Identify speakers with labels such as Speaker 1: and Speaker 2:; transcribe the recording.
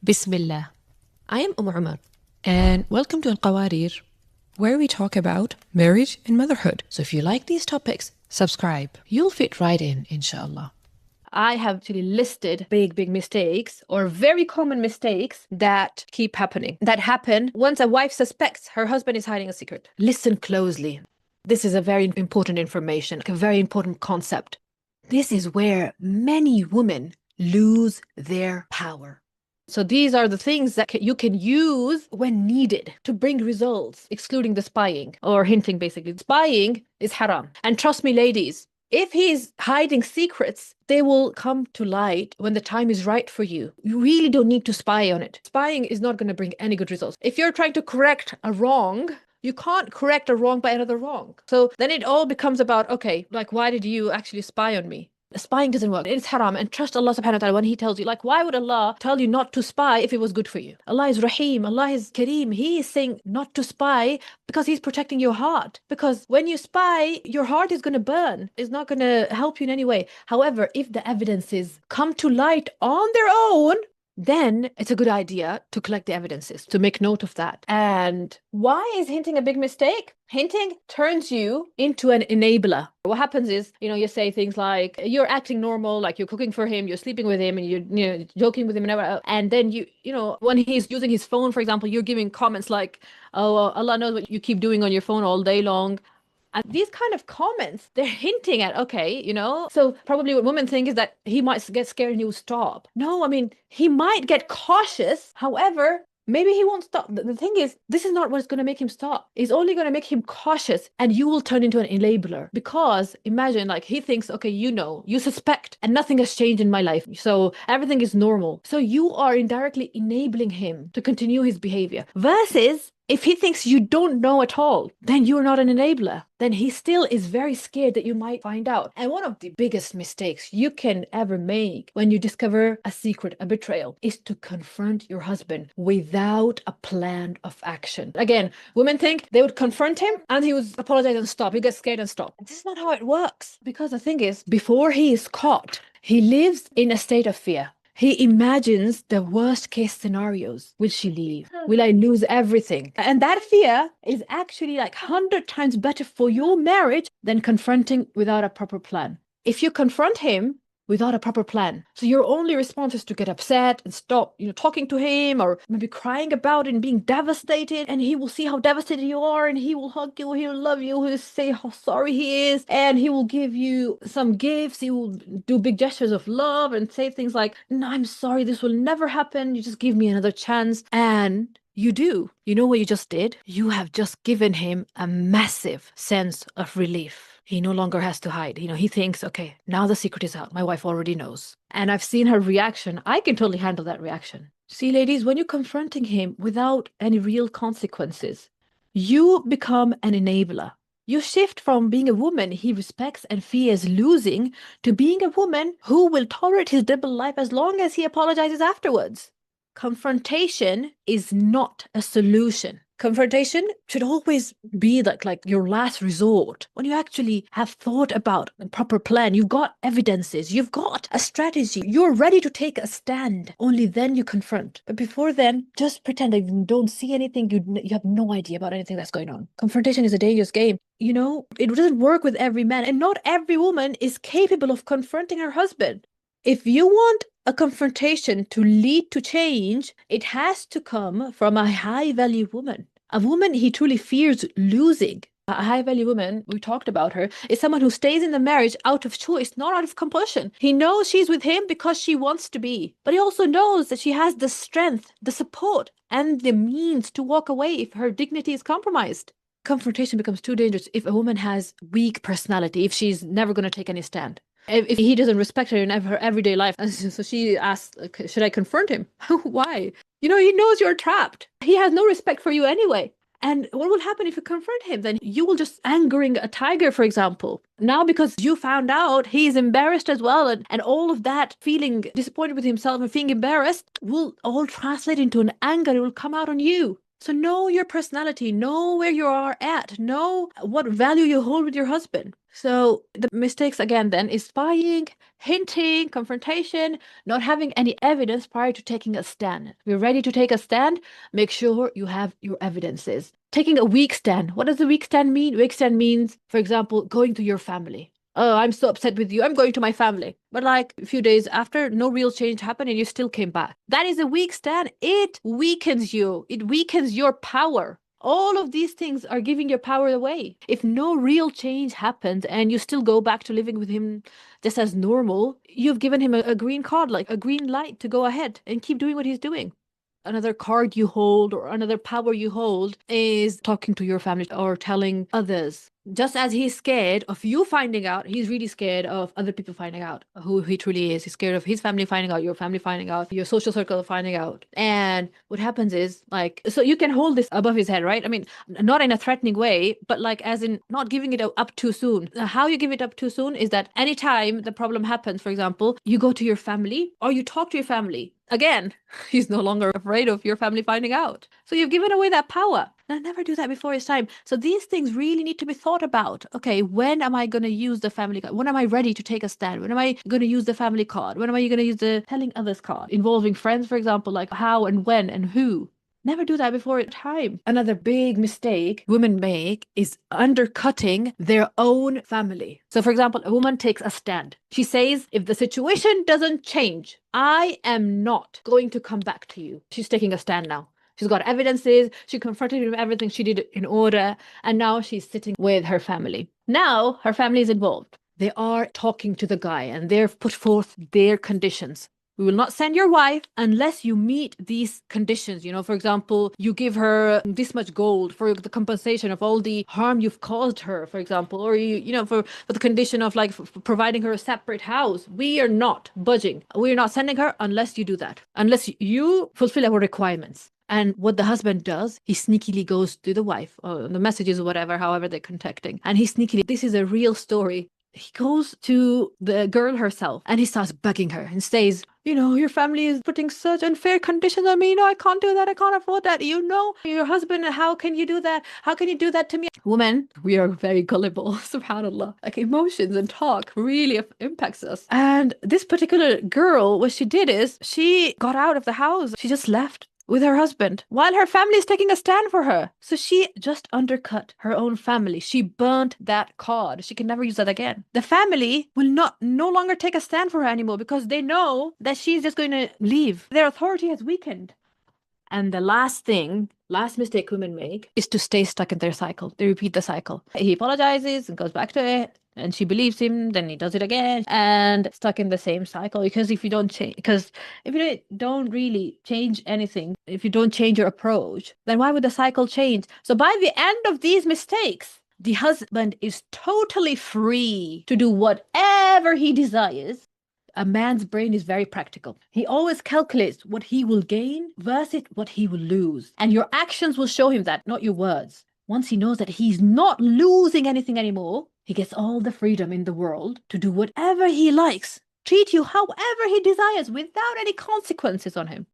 Speaker 1: Bismillah. I am Umar, and welcome to Qawarir, where we talk about marriage and motherhood. So if you like these topics, subscribe. You'll fit right in, inshallah.
Speaker 2: I have actually listed big mistakes or very common mistakes that keep happening. That happen once a wife suspects her husband is hiding a secret. Listen closely. This is a very important information, a very important concept. This is where many women lose their power. So these are the things that you can use when needed to bring results, excluding the spying or hinting, basically. Spying is haram. And trust me, ladies, if he's hiding secrets, they will come to light when the time is right for you. You really don't need to spy on it. Spying is not going to bring any good results. If you're trying to correct a wrong, you can't correct a wrong by another wrong. So then it all becomes about, okay, like, why did you actually spy on me? Spying doesn't work. It's haram. And trust Allah subhanahu wa ta'ala when He tells you. Like, why would Allah tell you not to spy if it was good for you? Allah is Rahim. Allah is Kareem. He is saying not to spy because He's protecting your heart. Because when you spy, your heart is going to burn. It's not going to help you in any way. However, if the evidences come to light on their own, then it's a good idea to collect the evidences, to make note of that. And why is hinting a big mistake? Hinting turns you into an enabler. What happens is, you say things like, you're acting normal, like you're cooking for him, you're sleeping with him, and you're joking with him, and then when he's using his phone, for example, you're giving comments like, oh, Allah knows what you keep doing on your phone all day long. And these kind of comments, they're hinting at, so probably what women think is that he might get scared and he will stop. No, I mean, he might get cautious. However, maybe he won't stop. The thing is, this is not what's going to make him stop. It's only going to make him cautious, and you will turn into an enabler. Because imagine, like, he thinks, okay, you suspect, and nothing has changed in my life. So everything is normal. So you are indirectly enabling him to continue his behavior. Versus, if he thinks you don't know at all, then you're not an enabler. Then he still is very scared that you might find out. And one of the biggest mistakes you can ever make when you discover a secret, a betrayal, is to confront your husband without a plan of action. Again, women think they would confront him and he would apologize and stop. He gets scared and stop. This is not how it works. Because the thing is, before he is caught, he lives in a state of fear. He imagines the worst case scenarios. Will she leave? Will I lose everything? And that fear is actually like 100 times better for your marriage than confronting without a proper plan. If you confront him without a proper plan, so your only response is to get upset and stop, talking to him, or maybe crying about it and being devastated, and he will see how devastated you are, and he will hug you, he will love you, he will say how sorry he is, and he will give you some gifts, he will do big gestures of love and say things like, no, I'm sorry, this will never happen, you just give me another chance. And you do. You know what you just did? You have just given him a massive sense of relief. He no longer has to hide. He thinks, okay, now the secret is out. My wife already knows. And I've seen her reaction. I can totally handle that reaction. See, ladies, when you're confronting him without any real consequences, you become an enabler. You shift from being a woman he respects and fears losing to being a woman who will tolerate his double life as long as he apologizes afterwards. Confrontation is not a solution. Confrontation should always be like your last resort. When you actually have thought about a proper plan, you've got evidences, you've got a strategy, you're ready to take a stand. Only then you confront. But before then, just pretend that you don't see anything, you have no idea about anything that's going on. Confrontation is a dangerous game. It doesn't work with every man, and not every woman is capable of confronting her husband. If you want a confrontation to lead to change, it has to come from a high-value woman. A woman he truly fears losing. A high-value woman, we talked about her, is someone who stays in the marriage out of choice, not out of compulsion. He knows she's with him because she wants to be. But he also knows that she has the strength, the support, and the means to walk away if her dignity is compromised. Confrontation becomes too dangerous if a woman has weak personality, if she's never going to take any stand. If he doesn't respect her in her everyday life. So she asks, should I confront him? Why? He knows you're trapped. He has no respect for you anyway. And what will happen if you confront him? Then you will just angering a tiger, for example. Now, because you found out, he's embarrassed as well. And all of that feeling disappointed with himself and feeling embarrassed will all translate into an anger. It will come out on you. So know your personality, know where you are at, know what value you hold with your husband. So the mistakes again then is spying, hinting, confrontation, not having any evidence prior to taking a stand. If you're ready to take a stand, make sure you have your evidences. Taking a weak stand. What does a weak stand mean? Weak stand means, for example, going to your family. Oh, I'm so upset with you. I'm going to my family. But like a few days after, no real change happened and you still came back. That is a weak stand. It weakens you. It weakens your power. All of these things are giving your power away. If no real change happens and you still go back to living with him just as normal, you've given him a green card, like a green light to go ahead and keep doing what he's doing. Another card you hold or another power you hold is talking to your family or telling others. Just as he's scared of you finding out, he's really scared of other people finding out who he truly is. He's scared of his family finding out, your family finding out, your social circle finding out. And what happens is, like, so you can hold this above his head, right? I mean, not in a threatening way, but like as in not giving it up too soon. How you give it up too soon is that anytime the problem happens, for example, you go to your family or you talk to your family. Again, he's no longer afraid of your family finding out. So you've given away that power. Now, never do that before it's time. So these things really need to be thought about. Okay, when am I going to use the family card? When am I ready to take a stand? When am I going to use the family card? When am I going to use the telling others card? Involving friends, for example, like how and when and who. Never do that before time. Another big mistake women make is undercutting their own family. So, for example, a woman takes a stand. She says, if the situation doesn't change, I am not going to come back to you. She's taking a stand now. She's got evidences. She confronted him with everything. She did it in order. And now she's sitting with her family. Now her family is involved. They are talking to the guy and they've put forth their conditions. We will not send your wife unless you meet these conditions. You know, for example, you give her this much gold for the compensation of all the harm you've caused her, for example, or for the condition of like providing her a separate house. We are not budging. We are not sending her unless you do that, unless you fulfill our requirements. And what the husband does, he sneakily goes to the wife, or the messages or whatever, however they're contacting. And he sneakily, this is a real story. He goes to the girl herself and he starts bugging her and says, your family is putting such unfair conditions on me. I can't do that. I can't afford that. Your husband, how can you do that? How can you do that to me? Women, we are very gullible, subhanAllah. Like emotions and talk really impacts us. And this particular girl, what she did is she got out of the house. She just left with her husband while her family is taking a stand for her. So she just undercut her own family. She burnt that card. She can never use that again. The family will no longer take a stand for her anymore because they know that she's just going to leave. Their authority has weakened. And the last mistake women make is to stay stuck in their cycle. They repeat the cycle. He apologizes and goes back to it. And she believes him, then he does it again, and stuck in the same cycle. Because if you don't really change anything, if you don't change your approach, then why would the cycle change? So by the end of these mistakes, the husband is totally free to do whatever he desires. A man's brain is very practical. He always calculates what he will gain versus what he will lose. And your actions will show him that, not your words. Once he knows that he's not losing anything anymore, he gets all the freedom in the world to do whatever he likes, treat you however he desires without any consequences on him.